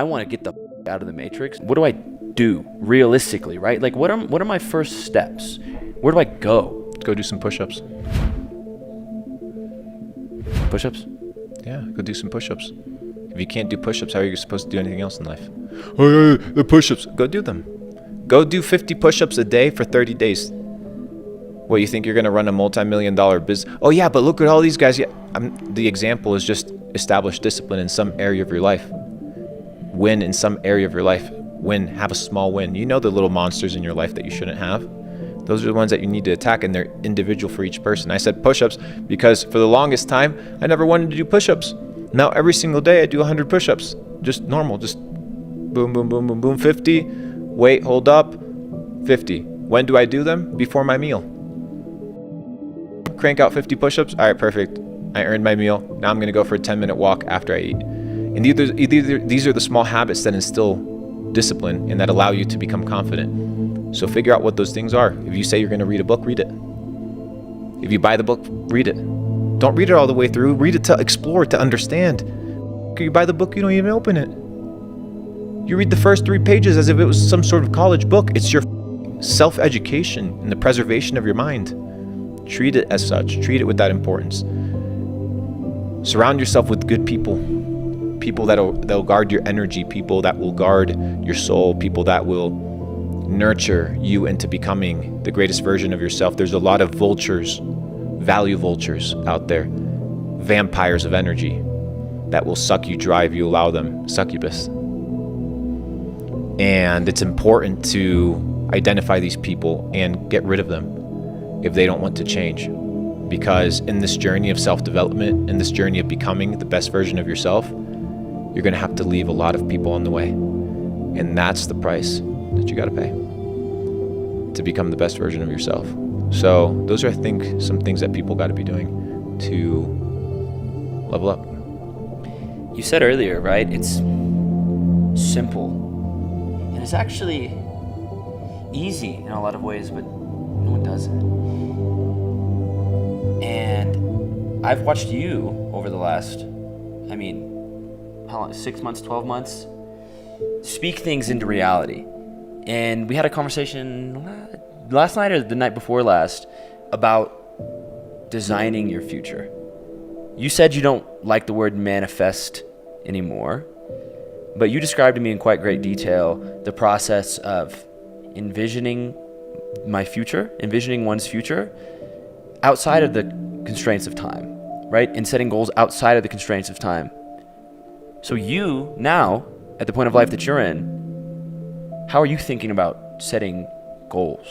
I want to get the out of the matrix. What do I do realistically, right? Like, what are my first steps? Where do I go? Let's go do some push-ups. Push-ups? Yeah, go do some push-ups. If you can't do push-ups, how are you supposed to do anything else in life? Oh, yeah, the push-ups. Go do them. Go do 50 push-ups a day for 30 days. What, you think you're going to run a multi-million-dollar business? Oh, yeah, but look at all these guys. Yeah, the example is just establish discipline in some area of your life. Win in some area of your life. Win. Have a small win. You know the little monsters in your life that you shouldn't have. Those are the ones that you need to attack, and they're individual for each person. I said push-ups because for the longest time, I never wanted to do push-ups. Now every single day I do 100 push-ups. Just normal. Just boom, boom, boom, boom, boom. 50. Wait, hold up. 50. When do I do them? Before my meal. Crank out 50 push-ups. All right, perfect. I earned my meal. Now I'm going to go for a 10-minute walk after I eat. And either these are the small habits that instill discipline and that allow you to become confident. So figure out what those things are. If you say you're going to read a book, read it. If you buy the book, read it. Don't read it all the way through. Read it to explore, to understand. You buy the book, you don't even open it. You read the first 3 pages as if it was some sort of college book. It's your self-education and the preservation of your mind. Treat it as such. Treat it with that importance. Surround yourself with good people. People that'll guard your energy. People that will guard your soul. People that will nurture you into becoming the greatest version of yourself. There's a lot of vultures, value vultures out there, vampires of energy that will suck you dry if you allow them, succubus. And it's important to identify these people and get rid of them if they don't want to change. Because in this journey of self-development, in this journey of becoming the best version of yourself, you're going to have to leave a lot of people on the way. And that's the price that you got to pay to become the best version of yourself. So those are, I think, some things that people got to be doing to level up. You said earlier, right? It's simple. And it's actually easy in a lot of ways, but no one does it. And I've watched you over the last, how long, 6 months, 12 months, speak things into reality. And we had a conversation last night or the night before last about designing your future. You said you don't like the word manifest anymore, but you described to me in quite great detail the process of envisioning one's future outside of the constraints of time, right? And setting goals outside of the constraints of time. So you now, at the point of life that you're in, how are you thinking about setting goals?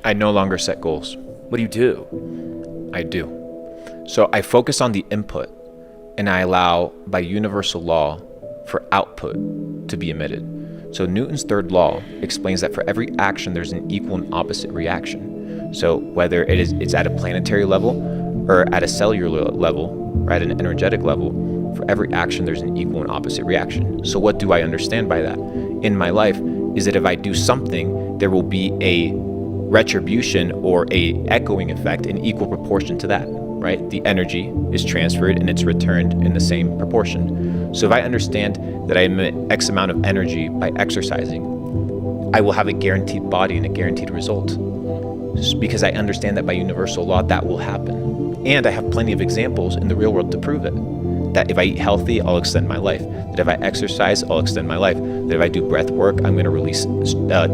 I no longer set goals. What do you do? I do. So I focus on the input, and I allow, by universal law, for output to be emitted. So Newton's third law explains that for every action, there's an equal and opposite reaction. So whether it's at a planetary level or at a cellular level, or at an energetic level, for every action, there's an equal and opposite reaction. So what do I understand by that? In my life is that if I do something, there will be a retribution or a echoing effect in equal proportion to that, right? The energy is transferred and it's returned in the same proportion. So if I understand that I emit X amount of energy by exercising, I will have a guaranteed body and a guaranteed result. Just because I understand that by universal law, that will happen. And I have plenty of examples in the real world to prove it. That if I eat healthy, I'll extend my life. That if I exercise, I'll extend my life. That if I do breath work, I'm going to release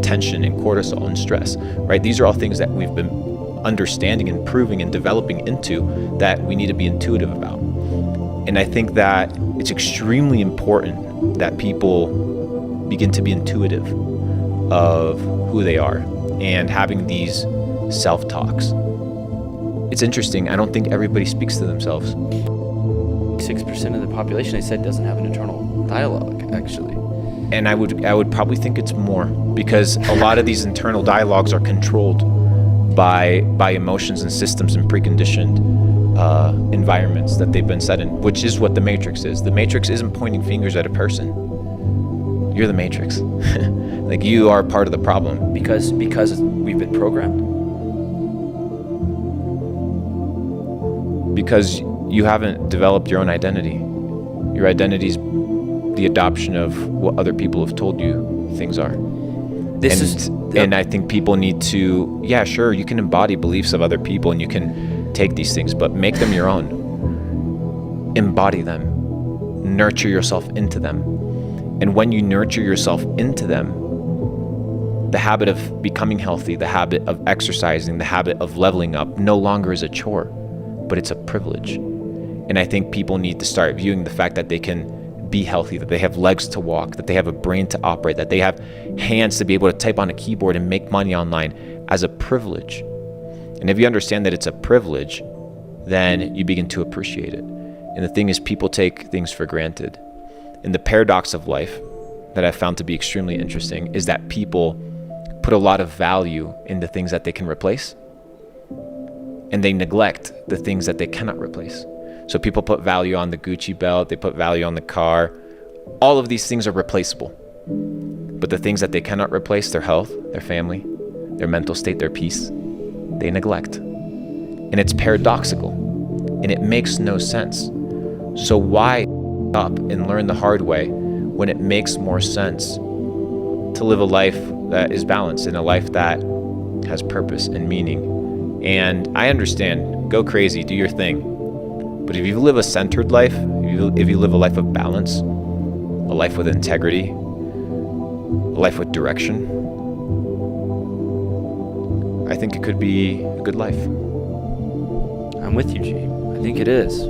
tension and cortisol and stress, right? These are all things that we've been understanding and proving and developing into that we need to be intuitive about. And I think that it's extremely important that people begin to be intuitive of who they are and having these self-talks. It's interesting. I don't think everybody speaks to themselves. 6% of the population, I said, doesn't have an internal dialogue, actually. And I would probably think it's more, because a lot of these internal dialogues are controlled by emotions and systems and preconditioned environments that they've been set in, which is what the Matrix is. The Matrix isn't pointing fingers at a person. You're the Matrix. Like, you are part of the problem. Because we've been programmed? Because you haven't developed your own identity. Your identity's the adoption of what other people have told you things are. And I think people need to, yeah, sure, you can embody beliefs of other people and you can take these things, but make them your own. Embody them. Nurture yourself into them. And when you nurture yourself into them, the habit of becoming healthy, the habit of exercising, the habit of leveling up no longer is a chore, but it's a privilege. And I think people need to start viewing the fact that they can be healthy, that they have legs to walk, that they have a brain to operate, that they have hands to be able to type on a keyboard and make money online as a privilege. And if you understand that it's a privilege, then you begin to appreciate it. And the thing is, people take things for granted. And the paradox of life that I've found to be extremely interesting is that people put a lot of value in the things that they can replace, and they neglect the things that they cannot replace. So people put value on the Gucci belt, they put value on the car. All of these things are replaceable. But the things that they cannot replace, their health, their family, their mental state, their peace, they neglect. And it's paradoxical, and it makes no sense. So why up and learn the hard way when it makes more sense to live a life that is balanced and a life that has purpose and meaning? And I understand, go crazy, do your thing. But if you live a centered life, if you live a life of balance, a life with integrity, a life with direction, I think it could be a good life. I'm with you, G. I think it is.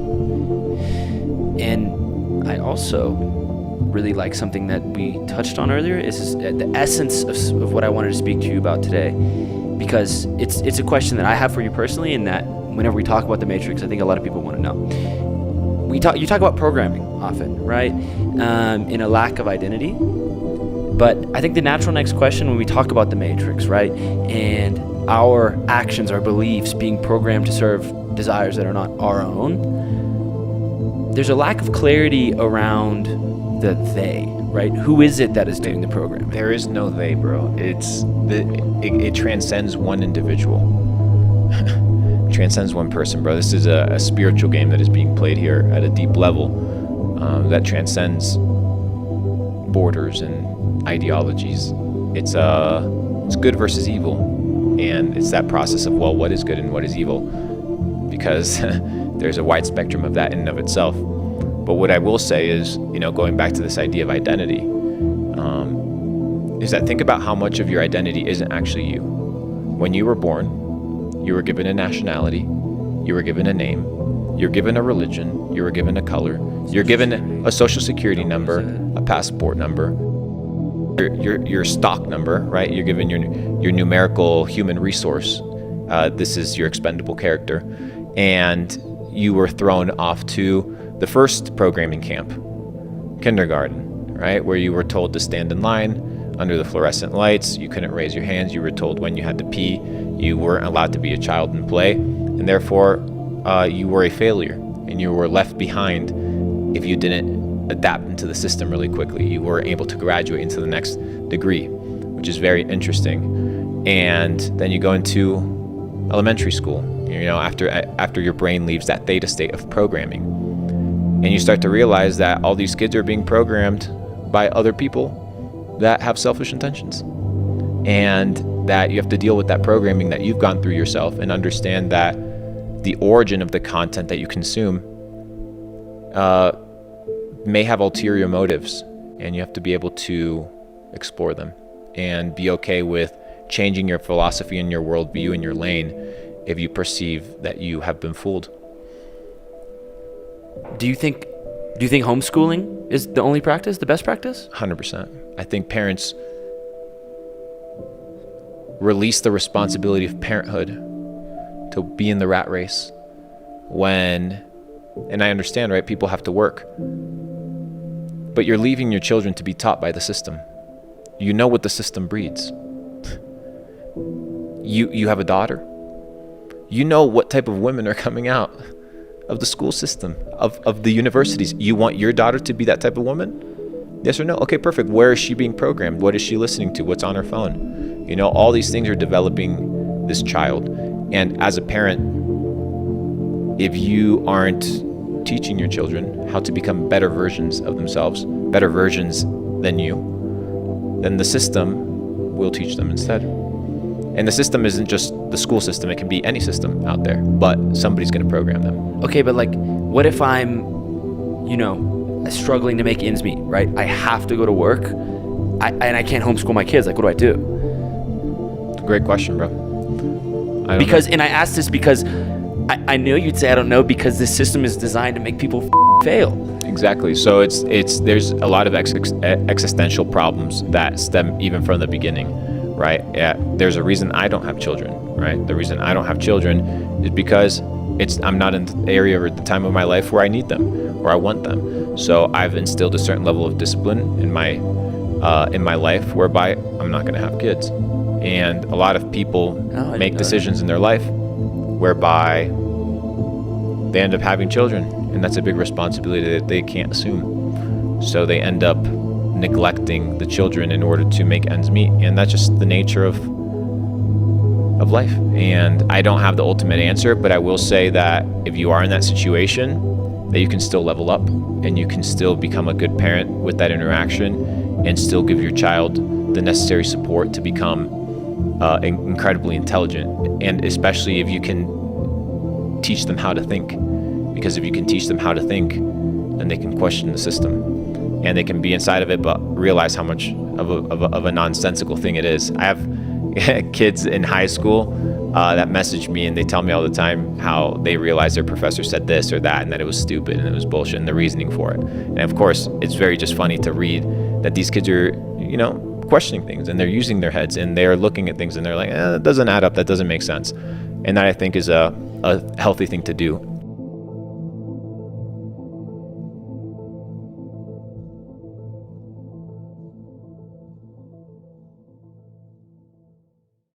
And I also really like something that we touched on earlier, is the essence of what I wanted to speak to you about today. Because it's a question that I have for you personally, and that whenever we talk about the Matrix, I think a lot of people want to know. You talk about programming often, right? In a lack of identity. But I think the natural next question when we talk about the Matrix, right, and our actions, our beliefs being programmed to serve desires that are not our own, there's a lack of clarity around the they, right? Who is it that is doing the programming? There is no they, bro. It transcends one individual. Transcends one person, bro. This is a spiritual game that is being played here at a deep level that transcends borders and ideologies. It's good versus evil, and it's that process of, well, what is good and what is evil, because there's a wide spectrum of that in and of itself. But what I will say is, going back to this idea of identity, is that think about how much of your identity isn't actually you. When you were born, you were given a nationality, you were given a name, you're given a religion, you were given a color, you're given a social security number, a passport number, your stock number, right? You're given your numerical human resource. This is your expendable character. And you were thrown off to the first programming camp, kindergarten, right? Where you were told to stand in line under the fluorescent lights. You couldn't raise your hands. You were told when you had to pee. You weren't allowed to be a child and play. And therefore, you were a failure. And you were left behind if you didn't adapt into the system really quickly. You weren't able to graduate into the next degree, which is very interesting. And then you go into elementary school, after your brain leaves that theta state of programming. And you start to realize that all these kids are being programmed by other people that have selfish intentions, and that you have to deal with that programming that you've gone through yourself, and understand that the origin of the content that you consume may have ulterior motives, and you have to be able to explore them and be okay with changing your philosophy and your worldview and your lane if you perceive that you have been fooled. Do you think homeschooling is the only practice, the best practice? 100%. I think parents release the responsibility of parenthood to be in the rat race and I understand, right? People have to work, but you're leaving your children to be taught by the system. You know what the system breeds. You have a daughter. You know what type of women are coming out of the school system, of the universities. You want your daughter to be that type of woman? Yes or no? Okay, perfect. Where is she being programmed? What is she listening to? What's on her phone? All these things are developing this child. And as a parent, if you aren't teaching your children how to become better versions of themselves, better versions than you, then the system will teach them instead. And the system isn't just the school system, it can be any system out there, but somebody's going to program them. Okay, but like, what if I'm, you know, struggling to make ends meet, right? I have to go to work, and I can't homeschool my kids. Like, what do I do? Great question, bro. And I asked this because I know you'd say I don't know, because this system is designed to make people fail. Exactly. So there's a lot of existential problems that stem even from the beginning, right? Yeah, there's a reason I don't have children, right? The reason I don't have children is because I'm not in the area or the time of my life where I need them or I want them. So I've instilled a certain level of discipline in my life whereby I'm not going to have kids. And a lot of people make decisions in their life whereby they end up having children, and that's a big responsibility that they can't assume. So they end up neglecting the children in order to make ends meet, and that's just the nature of life. And I don't have the ultimate answer, but I will say that if you are in that situation, that you can still level up and you can still become a good parent with that interaction and still give your child the necessary support to become incredibly intelligent, and especially if you can teach them how to think. Because if you can teach them how to think, then they can question the system, and they can be inside of it but realize how much of a nonsensical thing it is. I have kids in high school that message me, and they tell me all the time how they realize their professor said this or that, and that it was stupid and it was bullshit, and the reasoning for it. And of course, it's very just funny to read that these kids are, you know, questioning things, and they're using their heads, and they're looking at things, and they're like, that doesn't add up, that doesn't make sense. And that, I think, is a healthy thing to do.